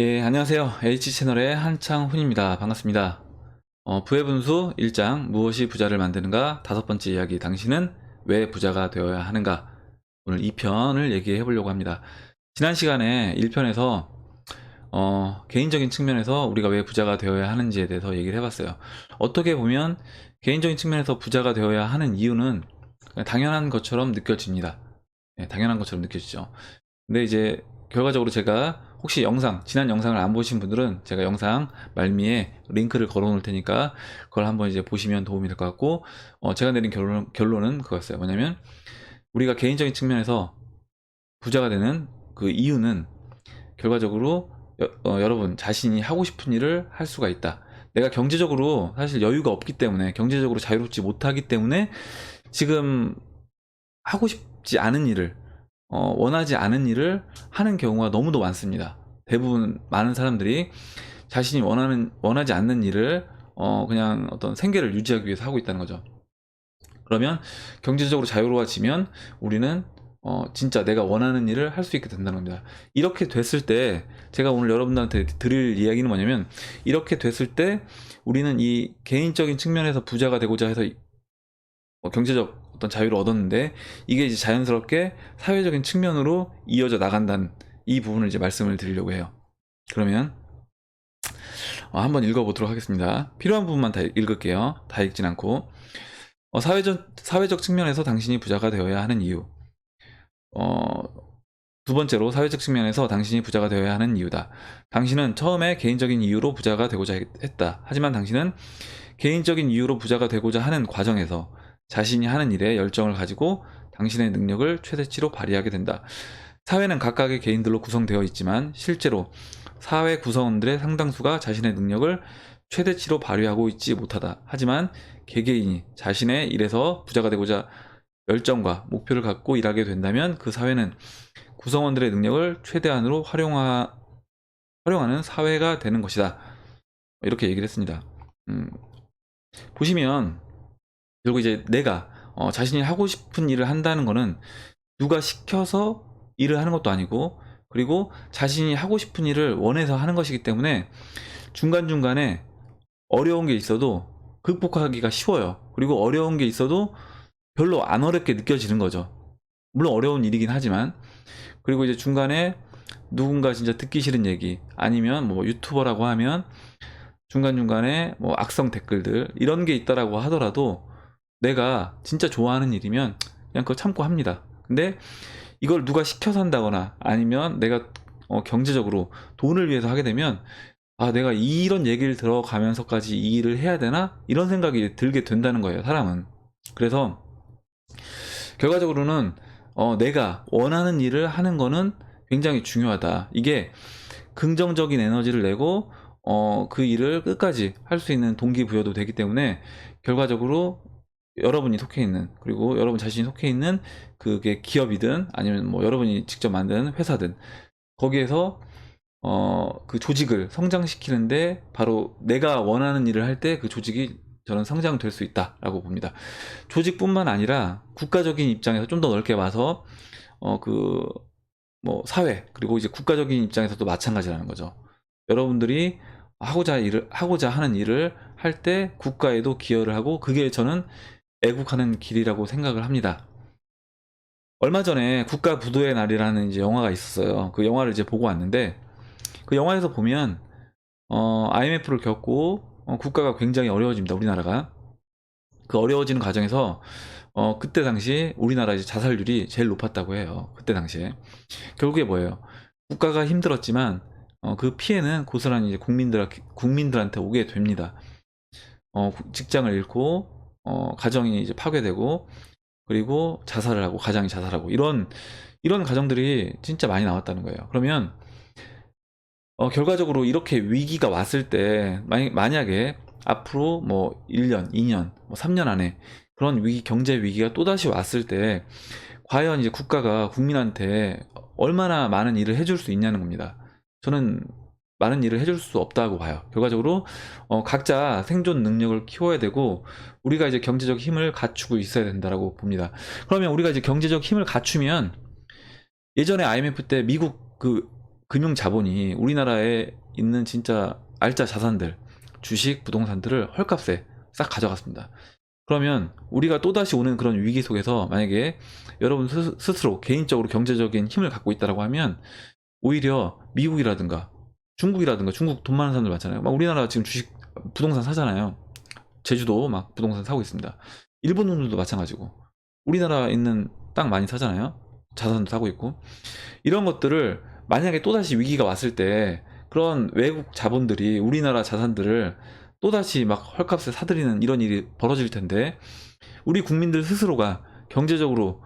예, 안녕하세요. H채널의 한창훈입니다. 반갑습니다. 부의 분수 1장 무엇이 부자를 만드는가 다섯 번째 이야기 당신은 왜 부자가 되어야 하는가 오늘 2편을 얘기해 보려고 합니다. 지난 시간에 1편에서 개인적인 측면에서 우리가 왜 부자가 되어야 하는지에 대해서 얘기를 해봤어요. 어떻게 보면 개인적인 측면에서 부자가 되어야 하는 이유는 그냥 당연한 것처럼 느껴집니다. 네, 당연한 것처럼 느껴지죠. 근데 이제 결과적으로 제가 혹시 지난 영상을 안 보신 분들은 제가 영상 말미에 링크를 걸어 놓을 테니까 그걸 한번 이제 보시면 도움이 될 것 같고, 제가 내린 결론은 그거였어요. 뭐냐면 우리가 개인적인 측면에서 부자가 되는 그 이유는 결과적으로 여러분 자신이 하고 싶은 일을 할 수가 있다. 내가 경제적으로 사실 여유가 없기 때문에, 경제적으로 자유롭지 못하기 때문에 지금 하고 싶지 않은 일을, 원하지 않은 일을 하는 경우가 너무도 많습니다. 대부분 많은 사람들이 자신이 원하지 않는 일을 그냥 어떤 생계를 유지하기 위해서 하고 있다는 거죠. 그러면 경제적으로 자유로워지면 우리는 진짜 내가 원하는 일을 할 수 있게 된다는 겁니다. 이렇게 됐을 때 제가 오늘 여러분들한테 드릴 이야기는 뭐냐면, 이렇게 됐을 때 우리는 이 개인적인 측면에서 부자가 되고자 해서 경제적 어떤 자유를 얻었는데 이게 이제 자연스럽게 사회적인 측면으로 이어져 나간다는 이 부분을 이제 말씀을 드리려고 해요. 그러면 한번 읽어보도록 하겠습니다. 필요한 부분만 다 읽을게요. 다 읽진 않고. 사회적 측면에서 당신이 부자가 되어야 하는 이유. 어, 두 번째로 사회적 측면에서 당신이 부자가 되어야 하는 이유다. 당신은 처음에 개인적인 이유로 부자가 되고자 했다. 하지만 당신은 개인적인 이유로 부자가 되고자 하는 과정에서 자신이 하는 일에 열정을 가지고 당신의 능력을 최대치로 발휘하게 된다. 사회는 각각의 개인들로 구성되어 있지만 실제로 사회 구성원들의 상당수가 자신의 능력을 최대치로 발휘하고 있지 못하다. 하지만 개개인이 자신의 일에서 부자가 되고자 열정과 목표를 갖고 일하게 된다면 그 사회는 구성원들의 능력을 최대한으로 활용하는 사회가 되는 것이다. 이렇게 얘기를 했습니다. 보시면 결국 이제 내가 자신이 하고 싶은 일을 한다는 거는 누가 시켜서 일을 하는 것도 아니고, 그리고 자신이 하고 싶은 일을 원해서 하는 것이기 때문에 중간중간에 어려운 게 있어도 극복하기가 쉬워요. 그리고 어려운 게 있어도 별로 안 어렵게 느껴지는 거죠. 물론 어려운 일이긴 하지만. 그리고 이제 중간에 누군가 진짜 듣기 싫은 얘기, 아니면 뭐 유튜버라고 하면 중간중간에 뭐 악성 댓글들 이런 게 있다라고 하더라도 내가 진짜 좋아하는 일이면 그냥 그거 참고 합니다. 근데 이걸 누가 시켜서 한다거나 아니면 내가 경제적으로 돈을 위해서 하게 되면, 내가 이런 얘기를 들어가면서까지 이 일을 해야 되나? 이런 생각이 들게 된다는 거예요, 사람은. 그래서 결과적으로는 내가 원하는 일을 하는 거는 굉장히 중요하다. 이게 긍정적인 에너지를 내고 그 일을 끝까지 할 수 있는 동기부여도 되기 때문에 결과적으로 여러분이 속해 있는, 그리고 여러분 자신이 속해 있는 그게 기업이든 아니면 뭐 여러분이 직접 만든 회사든 거기에서 그 조직을 성장시키는데 바로 내가 원하는 일을 할 때 그 조직이 저는 성장될 수 있다라고 봅니다. 조직뿐만 아니라 국가적인 입장에서 좀 더 넓게 봐서 그 뭐 사회, 그리고 이제 국가적인 입장에서도 마찬가지라는 거죠. 여러분들이 하고자 하는 일을 할 때 국가에도 기여를 하고, 그게 저는 애국하는 길이라고 생각을 합니다. 얼마 전에 국가 부도의 날이라는 이제 영화가 있었어요. 그 영화를 이제 보고 왔는데 그 영화에서 보면 IMF를 겪고 국가가 굉장히 어려워집니다. 우리나라가. 그 어려워지는 과정에서 그때 당시 우리나라 이제 자살률이 제일 높았다고 해요. 그때 당시에. 결국에 뭐예요? 국가가 힘들었지만 그 피해는 고스란히 이제 국민들한테 오게 됩니다. 직장을 잃고 가정이 이제 파괴되고, 그리고 자살을 하고 가장이 자살하고 이런 가정들이 진짜 많이 나왔다는 거예요. 그러면 결과적으로 이렇게 위기가 왔을 때 만약에 앞으로 뭐 1년, 2년, 뭐 3년 안에 그런 경제 위기가 또다시 왔을 때 과연 이제 국가가 국민한테 얼마나 많은 일을 해줄 수 있냐는 겁니다. 저는 많은 일을 해줄 수 없다고 봐요. 결과적으로 각자 생존 능력을 키워야 되고 우리가 이제 경제적 힘을 갖추고 있어야 된다라고 봅니다. 그러면 우리가 이제 경제적 힘을 갖추면, 예전에 IMF 때 미국 그 금융 자본이 우리나라에 있는 진짜 알짜 자산들, 주식, 부동산들을 헐값에 싹 가져갔습니다. 그러면 우리가 또다시 오는 그런 위기 속에서 만약에 여러분 스스로 개인적으로 경제적인 힘을 갖고 있다고 하면 오히려 미국이라든가 중국이라든가, 중국 돈 많은 사람들 많잖아요. 막 우리나라 지금 주식, 부동산 사잖아요. 제주도 막 부동산 사고 있습니다. 일본 놈들도 마찬가지고 우리나라에 있는 땅 많이 사잖아요. 자산도 사고 있고. 이런 것들을 만약에 또다시 위기가 왔을 때 그런 외국 자본들이 우리나라 자산들을 또다시 막 헐값에 사들이는 이런 일이 벌어질 텐데, 우리 국민들 스스로가 경제적으로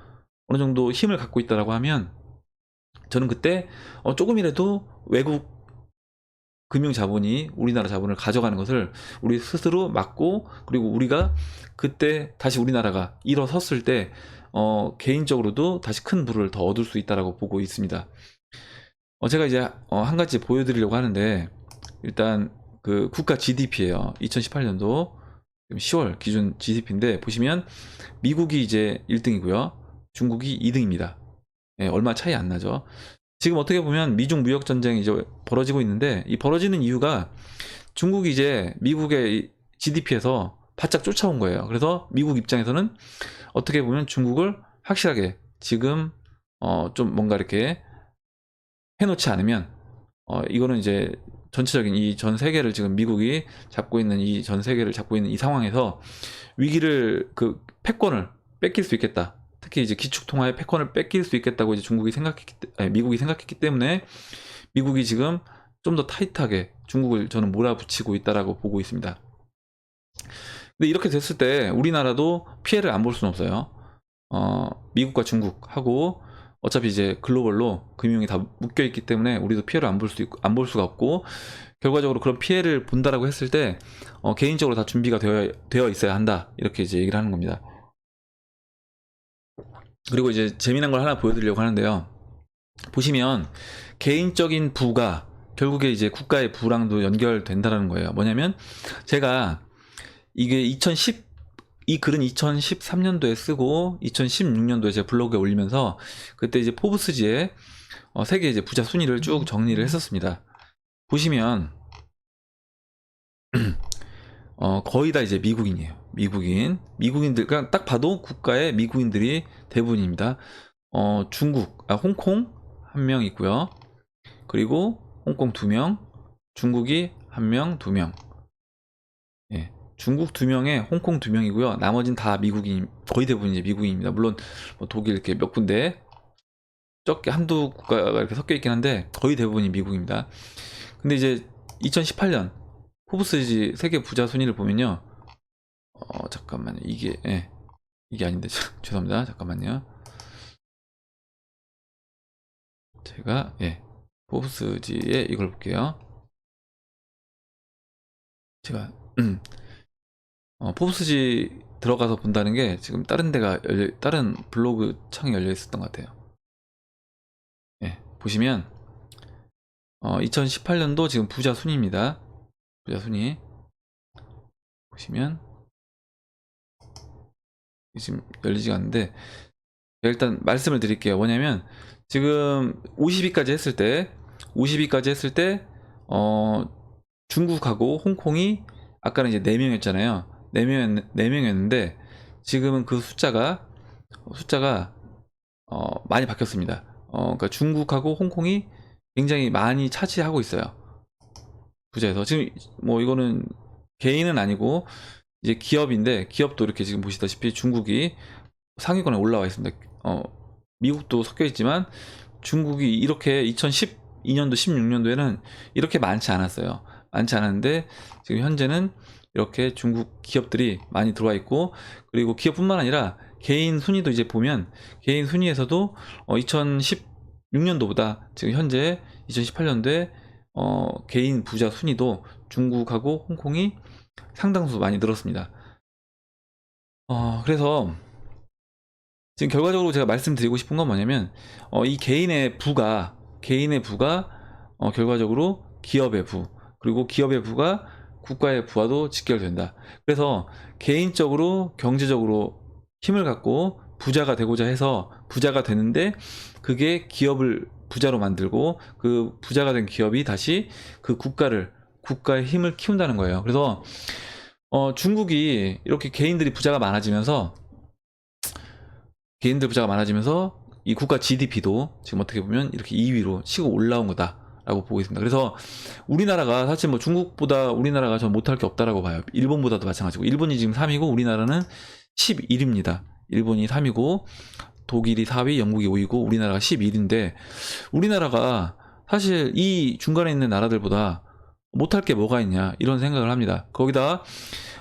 어느 정도 힘을 갖고 있다라고 하면 저는 그때 조금이라도 외국 금융 자본이 우리나라 자본을 가져가는 것을 우리 스스로 막고, 그리고 우리가 그때 다시 우리나라가 일어섰을 때 개인적으로도 다시 큰 부를 더 얻을 수 있다라고 보고 있습니다. 제가 이제 한 가지 보여드리려고 하는데, 일단 그 국가 GDP예요. 2018년도 10월 기준 GDP인데 보시면 미국이 이제 1등이고요. 중국이 2등입니다. 예, 얼마 차이 안 나죠. 지금 어떻게 보면 미중 무역 전쟁이 이제 벌어지고 있는데, 이 벌어지는 이유가 중국이 이제 미국의 GDP에서 바짝 쫓아온 거예요. 그래서 미국 입장에서는 어떻게 보면 중국을 확실하게 지금 좀 뭔가 이렇게 해놓지 않으면 이거는 이제 전체적인 이 전 세계를 지금 미국이 잡고 있는 이 전 세계를 잡고 있는 이 상황에서 위기를, 그 패권을 뺏길 수 있겠다. 특히 이제 기축통화의 패권을 뺏길 수 있겠다고 이제 미국이 생각했기 때문에 미국이 지금 좀 더 타이트하게 중국을 저는 몰아붙이고 있다라고 보고 있습니다. 근데 이렇게 됐을 때 우리나라도 피해를 안 볼 수는 없어요. 미국과 중국하고 어차피 이제 글로벌로 금융이 다 묶여 있기 때문에 우리도 피해를 안 볼 수가 없고, 결과적으로 그런 피해를 본다라고 했을 때 개인적으로 다 준비가 되어 있어야 한다, 이렇게 이제 얘기를 하는 겁니다. 그리고 이제 재미난 걸 하나 보여드리려고 하는데요. 보시면 개인적인 부가 결국에 이제 국가의 부랑도 연결된다라는 거예요. 뭐냐면 제가 이게 이 글은 2013년도에 쓰고 2016년도에 제 블로그에 올리면서 그때 이제 포브스지에 세계 이제 부자 순위를 쭉 정리를 했었습니다. 보시면 거의 다 이제 미국인이에요. 미국인들, 그냥 딱 봐도 국가의 미국인들이 대부분입니다. 홍콩 1명 있고요. 그리고 홍콩 2명, 중국이 1명, 2명. 예. 중국 2명에 홍콩 2명이고요. 나머지는 다 미국인, 거의 대부분 이제 미국인입니다. 물론 뭐 독일 이렇게 몇 군데 적게 한두 국가가 이렇게 섞여 있긴 한데 거의 대부분이 미국입니다. 근데 이제 2018년 포브스지 세계 부자 순위를 보면요. 잠깐만요. 이게 아닌데 죄송합니다. 잠깐만요. 제가 포브스지에 이걸 볼게요. 제가 포브스지 들어가서 본다는 게 지금 다른 데가 다른 블로그 창이 열려 있었던 것 같아요. 보시면 2018년도 지금 부자 순위입니다. 부자 순위 보시면 지금 열리지가 않는데, 일단 말씀을 드릴게요. 뭐냐면 지금 50위까지 했을 때 중국하고 홍콩이 아까는 이제 4명이었잖아요. 4명이었는데 지금은 그 숫자가 많이 바뀌었습니다. 그러니까 중국하고 홍콩이 굉장히 많이 차지하고 있어요. 부자에서. 지금 뭐 이거는 개인은 아니고 이제 기업인데, 기업도 이렇게 지금 보시다시피 중국이 상위권에 올라와 있습니다. 미국도 섞여 있지만 중국이 이렇게 2012년도 16년도에는 이렇게 많지 않았어요. 많지 않았는데 지금 현재는 이렇게 중국 기업들이 많이 들어와 있고, 그리고 기업뿐만 아니라 개인 순위도 이제 보면 개인 순위에서도 2016년도보다 지금 현재 2018년도에 개인 부자 순위도 중국하고 홍콩이 상당수 많이 늘었습니다. 그래서 지금 결과적으로 제가 말씀드리고 싶은 건 뭐냐면 이 개인의 부가 결과적으로 기업의 부, 그리고 기업의 부가 국가의 부와도 직결된다. 그래서 개인적으로 경제적으로 힘을 갖고 부자가 되고자 해서 부자가 되는데, 그게 부자로 만들고 그 부자가 된 기업이 다시 그 국가의 힘을 키운다는 거예요. 그래서 중국이 이렇게 개인들 부자가 많아지면서 이 국가 GDP도 지금 어떻게 보면 이렇게 2위로 치고 올라온 거다라고 보고 있습니다. 그래서 우리나라가 사실 뭐 중국보다 우리나라가 전 못할 게 없다라고 봐요. 일본보다도 마찬가지고, 일본이 지금 3위고 우리나라는 11위입니다. 일본이 3위고 독일이 4위, 영국이 5위고 우리나라가 11위인데, 우리나라가 사실 이 중간에 있는 나라들보다 못할 게 뭐가 있냐 이런 생각을 합니다. 거기다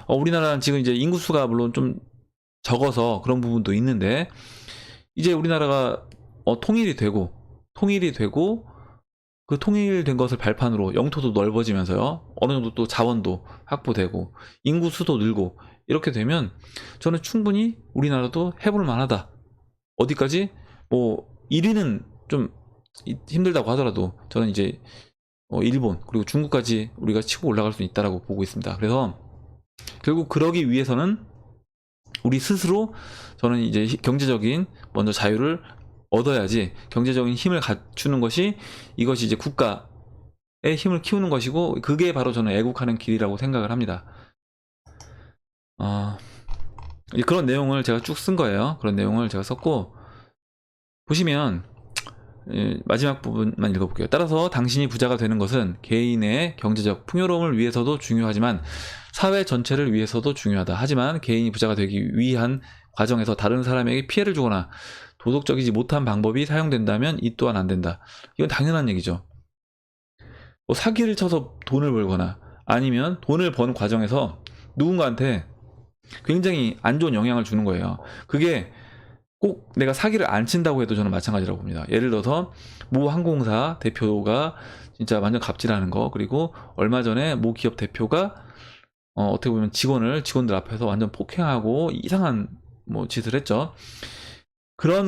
우리나라는 지금 이제 인구수가 물론 좀 적어서 그런 부분도 있는데, 이제 우리나라가 통일이 되고 그 통일된 것을 발판으로 영토도 넓어지면서요, 어느 정도 또 자원도 확보되고 인구 수도 늘고 이렇게 되면 저는 충분히 우리나라도 해볼 만하다. 어디까지? 뭐 1위는 좀 힘들다고 하더라도 저는 이제 일본 그리고 중국까지 우리가 치고 올라갈 수 있다라고 보고 있습니다. 그래서 결국 그러기 위해서는 우리 스스로, 저는 이제 경제적인 먼저 자유를 얻어야지, 경제적인 힘을 갖추는 것이, 이것이 이제 국가의 힘을 키우는 것이고, 그게 바로 저는 애국하는 길이라고 생각을 합니다. 그런 내용을 제가 쭉 쓴 거예요. 그런 내용을 제가 썼고, 보시면 마지막 부분만 읽어볼게요. 따라서 당신이 부자가 되는 것은 개인의 경제적 풍요로움을 위해서도 중요하지만 사회 전체를 위해서도 중요하다. 하지만 개인이 부자가 되기 위한 과정에서 다른 사람에게 피해를 주거나 도덕적이지 못한 방법이 사용된다면 이 또한 안 된다. 이건 당연한 얘기죠. 뭐 사기를 쳐서 돈을 벌거나 아니면 돈을 버는 과정에서 누군가한테 굉장히 안 좋은 영향을 주는 거예요. 그게 꼭 내가 사기를 안 친다고 해도 저는 마찬가지라고 봅니다. 예를 들어서 모 항공사 대표가 진짜 완전 갑질하는 거, 그리고 얼마 전에 모 기업 대표가 어떻게 보면 직원들 앞에서 완전 폭행하고 이상한 뭐 짓을 했죠. 그런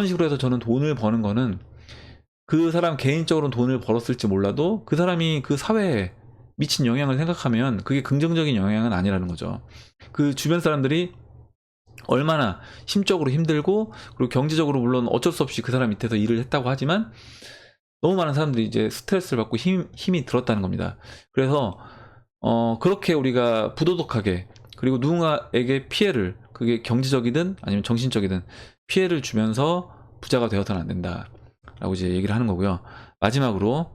식으로 해서 저는 돈을 버는 거는, 그 사람 개인적으로는 돈을 벌었을지 몰라도 그 사람이 그 사회에 미친 영향을 생각하면 그게 긍정적인 영향은 아니라는 거죠. 그 주변 사람들이 얼마나 심적으로 힘들고, 그리고 경제적으로 물론 어쩔 수 없이 그 사람 밑에서 일을 했다고 하지만 너무 많은 사람들이 이제 스트레스를 받고 힘이 들었다는 겁니다. 그래서 그렇게 우리가 부도덕하게, 그리고 누군가에게 피해를, 그게 경제적이든 아니면 정신적이든 피해를 주면서 부자가 되어서는 안 된다 라고 이제 얘기를 하는 거고요. 마지막으로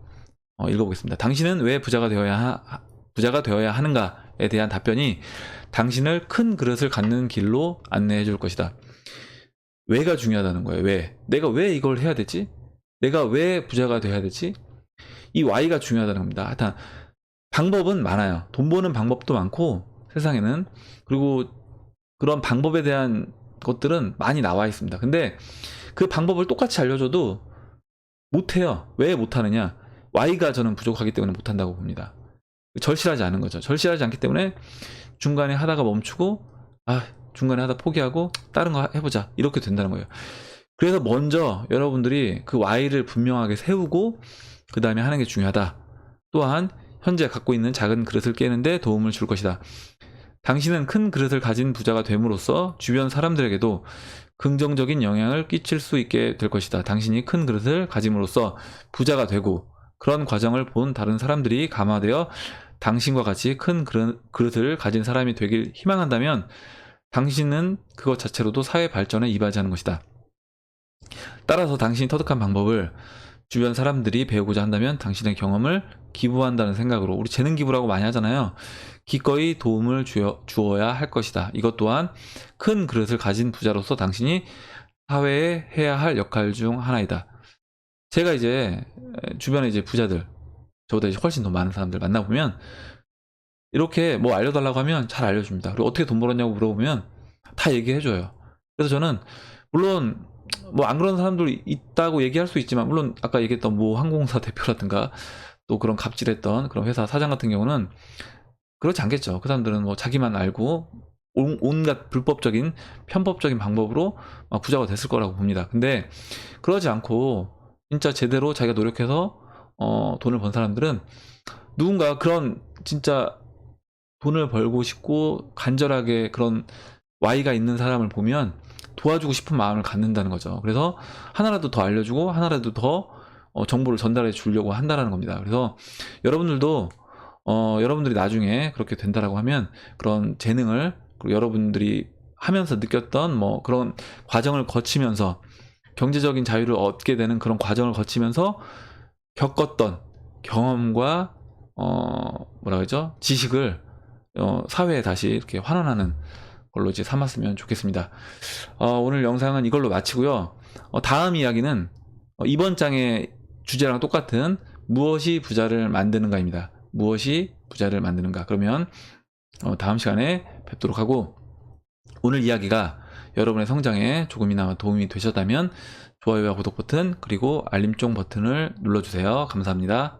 읽어보겠습니다. 당신은 왜 부자가 되어야 하는가에 대한 답변이 당신을 큰 그릇을 갖는 길로 안내해 줄 것이다. 왜가 중요하다는 거예요. 왜? 내가 왜 이걸 해야 되지? 내가 왜 부자가 돼야 되지? 이 Y가 중요하다는 겁니다. 하여튼 방법은 많아요. 돈 버는 방법도 많고 세상에는, 그리고 그런 방법에 대한 것들은 많이 나와 있습니다. 근데 그 방법을 똑같이 알려줘도 못해요. 왜 못하느냐? Y가 저는 부족하기 때문에 못한다고 봅니다. 절실하지 않은 거죠. 절실하지 않기 때문에 중간에 하다가 멈추고, 중간에 하다 포기하고 다른 거 해보자, 이렇게 된다는 거예요. 그래서 먼저 여러분들이 그 Y를 분명하게 세우고 그 다음에 하는 게 중요하다. 또한 현재 갖고 있는 작은 그릇을 깨는데 도움을 줄 것이다. 당신은 큰 그릇을 가진 부자가 됨으로써 주변 사람들에게도 긍정적인 영향을 끼칠 수 있게 될 것이다. 당신이 큰 그릇을 가짐으로써 부자가 되고, 그런 과정을 본 다른 사람들이 감화되어 당신과 같이 큰 그릇을 가진 사람이 되길 희망한다면 당신은 그것 자체로도 사회 발전에 이바지하는 것이다. 따라서 당신이 터득한 방법을 주변 사람들이 배우고자 한다면 당신의 경험을 기부한다는 생각으로, 우리 재능 기부라고 많이 하잖아요. 기꺼이 도움을 주어야 할 것이다. 이것 또한 큰 그릇을 가진 부자로서 당신이 사회에 해야 할 역할 중 하나이다. 제가 이제 주변에 이제 부자들, 저보다 이제 훨씬 더 많은 사람들 만나보면 이렇게 뭐 알려달라고 하면 잘 알려줍니다. 그리고 어떻게 돈 벌었냐고 물어보면 다 얘기해줘요. 그래서 저는 물론 뭐 안 그런 사람들 있다고 얘기할 수 있지만, 물론 아까 얘기했던 뭐 항공사 대표라든가 또 그런 갑질했던 그런 회사 사장 같은 경우는 그렇지 않겠죠. 그 사람들은 뭐 자기만 알고 온갖 불법적인 편법적인 방법으로 막 부자가 됐을 거라고 봅니다. 근데 그러지 않고 진짜 제대로 자기가 노력해서 돈을 번 사람들은, 누군가 그런 진짜 돈을 벌고 싶고 간절하게 그런 Y가 있는 사람을 보면 도와주고 싶은 마음을 갖는다는 거죠. 그래서 하나라도 더 알려주고 하나라도 더 정보를 전달해 주려고 한다라는 겁니다. 그래서 여러분들도 여러분들이 나중에 그렇게 된다라고 하면 그런 재능을, 그리고 여러분들이 하면서 느꼈던 뭐 그런 과정을 거치면서 경제적인 자유를 얻게 되는 그런 과정을 거치면서 겪었던 경험과 뭐라 그러죠? 지식을 사회에 다시 이렇게 환원하는 걸로 이제 삼았으면 좋겠습니다. 오늘 영상은 이걸로 마치고요. 다음 이야기는 이번 장의 주제랑 똑같은 무엇이 부자를 만드는가입니다. 무엇이 부자를 만드는가. 그러면 다음 시간에 뵙도록 하고, 오늘 이야기가 여러분의 성장에 조금이나마 도움이 되셨다면 좋아요와 구독 버튼, 그리고 알림종 버튼을 눌러주세요. 감사합니다.